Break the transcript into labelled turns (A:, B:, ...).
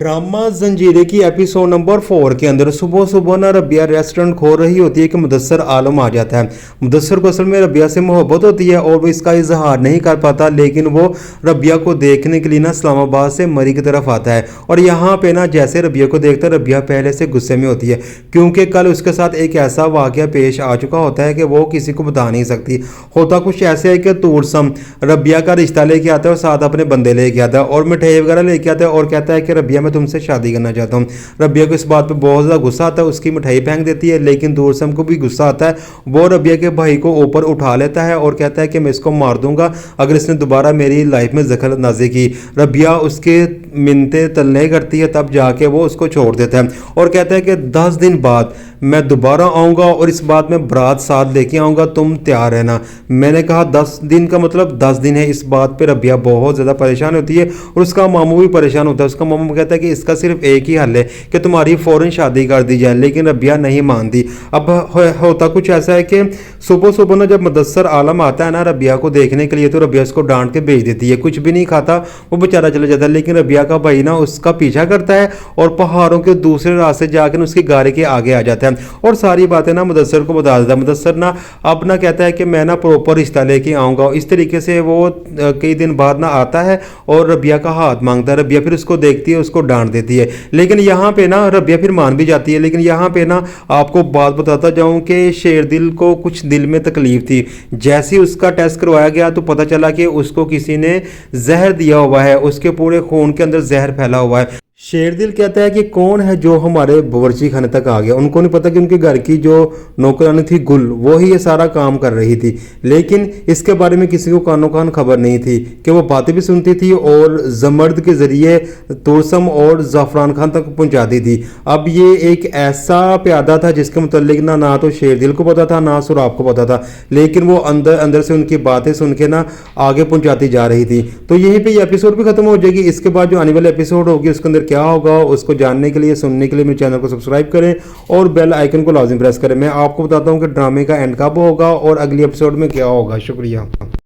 A: Drama जंजीरें की episode number 4 के अंदर सुबह सुबह ना रबिया रेस्टोरेंट खोल रही होती है कि मुदस्सर आलम आ जाता है। मुदस्सर को असल में रबिया से मोहब्बत होती है और वो इसका इजहार नहीं कर पाता, लेकिन वो रबिया को देखने के लिए ना इस्लामाबाद से मरी की तरफ आता है। और यहाँ पे ना जैसे रबिया को देखता है, रबिया पहले से गुस्से में होती है क्योंकि कल उसके साथ एक ऐसा वाक़या पेश आ चुका होता है कि वो किसी को बता नहीं सकती। होता कुछ ऐसे है कि तूरसम रबिया का रिश्ता लेके आता है और साथ अपने बंदे लेके आता है और मिठाई वगैरह लेके आता है और कहता है कि रबिया मैं तुमसे शादी करना चाहता हूँ। रबिया को इस बात पे बहुत ज़्यादा गुस्सा आता है, उसकी मिठाई फेंक देती है, लेकिन दूरसम को भी गुस्सा आता है। वो रबिया के भाई को ऊपर उठा लेता है और कहता है कि मैं इसको मार दूंगा अगर इसने दोबारा मेरी लाइफ में दखल अंदाजी की। रबिया उसके मिन्नते तलने करती है, तब जाके वो उसको छोड़ देता है और कहता है कि 10 दिन बाद मैं दोबारा आऊँगा और इस बात में बारात साथ लेके आऊँगा, तुम तैयार रहना। मैंने कहा 10 दिन का मतलब 10 दिन है। इस बात पे रबिया बहुत ज़्यादा परेशान होती है और उसका मामू भी परेशान होता है। उसका मामू कहता है कि इसका सिर्फ एक ही हल है कि तुम्हारी फ़ौरन शादी कर दी जाए, लेकिन रबिया नहीं मानती। अब होता कुछ ऐसा है कि सुबह सुबह ना जब मुदस्सर आलम आता है ना रबिया को देखने के लिए, तो रबिया उसको डांट के भेज देती है। कुछ भी नहीं खाता, वो बेचारा चला जाता है, लेकिन रबिया का भाई ना उसका पीछा करता है और पहाड़ों के दूसरे रास्ते जाकर उसकी गाड़ी के आगे आ जाता है और सारी बातें ना मुदस्सर को बता देता है। मुदस्सर ना अब ना कहता है कि मैं ना प्रॉपर रिश्ता लेके आऊँगा। इस तरीके से वो कई दिन बाद ना आता है और रबिया का हाथ मांगता है। रबिया फिर उसको देखती है, उसको डांट देती है, लेकिन यहाँ पे ना रबिया फिर मान भी जाती है। लेकिन यहाँ पे ना आपको बात बताता जाऊँ कि शेरदिल को कुछ दिल में तकलीफ थी। जैसे ही उसका टेस्ट करवाया गया तो पता चला कि उसको किसी ने जहर दिया हुआ है, उसके पूरे खून के अंदर जहर फैला हुआ है। शेरदिल कहता है कि कौन है जो हमारे बावर्ची खाने तक आ गया। उनको नहीं पता कि उनके घर की जो नौकरानी थी गुल, वो ही ये सारा काम कर रही थी, लेकिन इसके बारे में किसी को कानो कान खबर नहीं थी कि वो बातें भी सुनती थी और जमर्द के ज़रिए तोसम और ज़ाफ़रान खान तक पहुंचाती थी। अब ये एक ऐसा प्यादा था जिसके मुतल्लिक ना तो शेरदिल को पता था ना सुराब को पता था, लेकिन वो अंदर अंदर से उनकी बातें सुन के ना आगे पहुँचाती जा रही थी। तो यहीं पर एपिसोड भी ख़त्म हो जाएगी। इसके बाद जो आने वाले एपिसोड होगी उसके अंदर क्या होगा उसको जानने के लिए, सुनने के लिए मेरे चैनल को सब्सक्राइब करें और बेल आइकन को लाजिम प्रेस करें। मैं आपको बताता हूं कि ड्रामे का एंड कब होगा और अगली एपिसोड में क्या होगा। शुक्रिया।